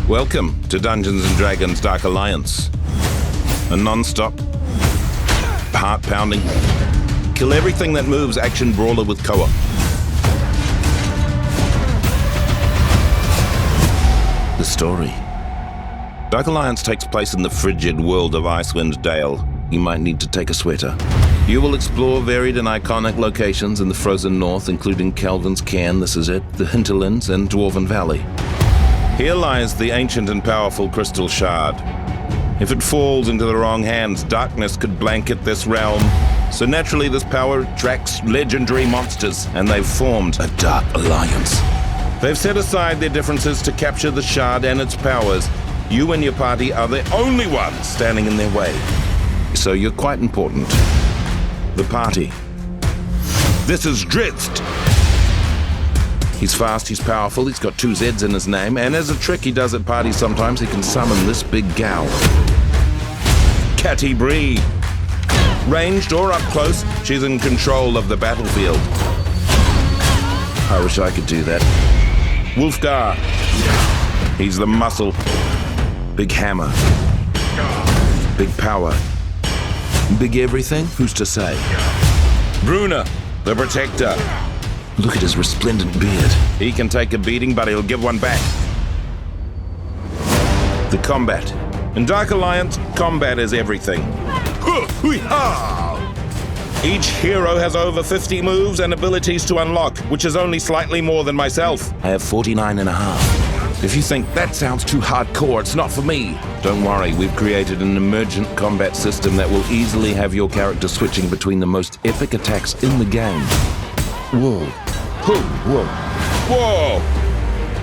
Welcome to Dungeons & Dragons Dark Alliance. A non-stop, heart-pounding, kill everything that moves action brawler with co-op. The story. Dark Alliance takes place in the frigid world of Icewind Dale. You might need to take a sweater. You will explore varied and iconic locations in the frozen north, including Calvin's Cairn, this is it, the Hinterlands, and Dwarven Valley. Here lies the ancient and powerful Crystal Shard. If it falls into the wrong hands, darkness could blanket this realm. So naturally, this power attracts legendary monsters, and they've formed a Dark Alliance. They've set aside their differences to capture the Shard and its powers. You and your party are the only ones standing in their way. So you're quite important. The party. This is Drizzt. He's fast, he's powerful, he's got 2 Z's in his name, and as a trick he does at parties sometimes, he can summon this big gal. Catty Bree. Ranged or up close, she's in control of the battlefield. I wish I could do that. Wolfgar. He's the muscle. Big hammer. Big power. Big everything? Who's to say? Bruna, the protector. Look at his resplendent beard. He can take a beating, but he'll give one back. The combat. In Dark Alliance, combat is everything. Each hero has over 50 moves and abilities to unlock, which is only slightly more than myself. I have 49 and a half. If you think that sounds too hardcore, it's not for me. Don't worry, we've created an emergent combat system that will easily have your character switching between the most epic attacks in the game. Whoa. Whoa. Whoa!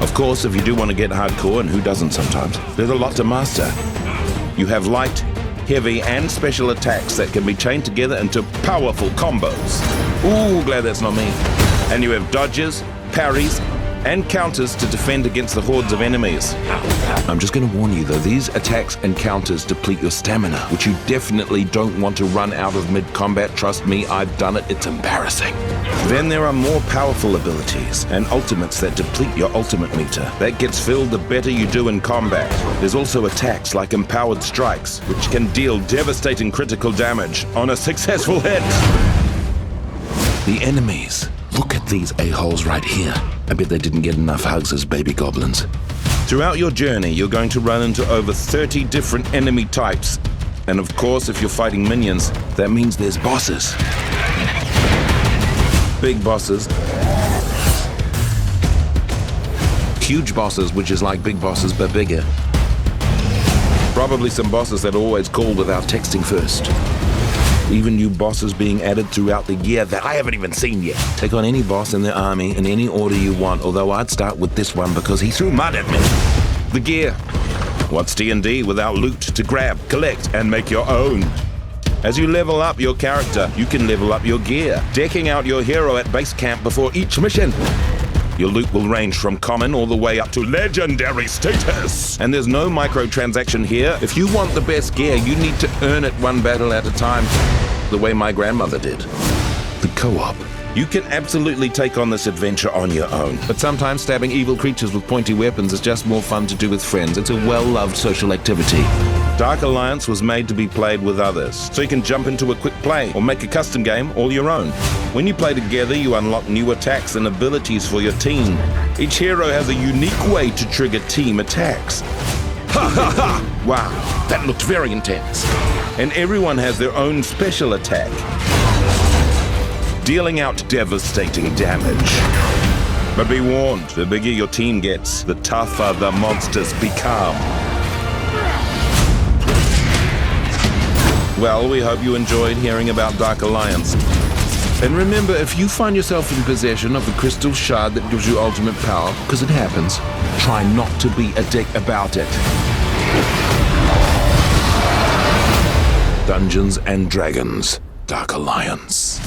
Of course, if you do want to get hardcore, and who doesn't sometimes, there's a lot to master. You have light, heavy, and special attacks that can be chained together into powerful combos. Ooh, glad that's not me. And you have dodges, parries, and counters to defend against the hordes of enemies. I'm just going to warn you though, these attacks and counters deplete your stamina, which you definitely don't want to run out of mid-combat. Trust me, I've done it, it's embarrassing. Then there are more powerful abilities and ultimates that deplete your ultimate meter. That gets filled the better you do in combat. There's also attacks like empowered strikes, which can deal devastating critical damage on a successful hit. The enemies. Look at these a-holes right here. I bet they didn't get enough hugs as baby goblins. Throughout your journey, you're going to run into over 30 different enemy types. And of course, if you're fighting minions, that means there's bosses. Big bosses. Huge bosses, which is like big bosses, but bigger. Probably some bosses that always call without texting first. Even new bosses being added throughout the year that I haven't even seen yet. Take on any boss in the army in any order you want, although I'd start with this one because he threw mud at me. The gear. What's D&D without loot to grab, collect, and make your own? As you level up your character, you can level up your gear, decking out your hero at base camp before each mission. Your loot will range from common all the way up to legendary status. And there's no microtransaction here. If you want the best gear, you need to earn it one battle at a time, the way my grandmother did. The co-op. You can absolutely take on this adventure on your own. But sometimes stabbing evil creatures with pointy weapons is just more fun to do with friends. It's a well-loved social activity. Dark Alliance was made to be played with others, so you can jump into a quick play or make a custom game all your own. When you play together, you unlock new attacks and abilities for your team. Each hero has a unique way to trigger team attacks. Ha ha ha! Wow, that looked very intense. And everyone has their own special attack, dealing out devastating damage. But be warned, the bigger your team gets, the tougher the monsters become. Well, we hope you enjoyed hearing about Dark Alliance. And remember, if you find yourself in possession of the Crystal Shard that gives you ultimate power, because it happens, try not to be a dick about it. Dungeons & Dragons Dark Alliance.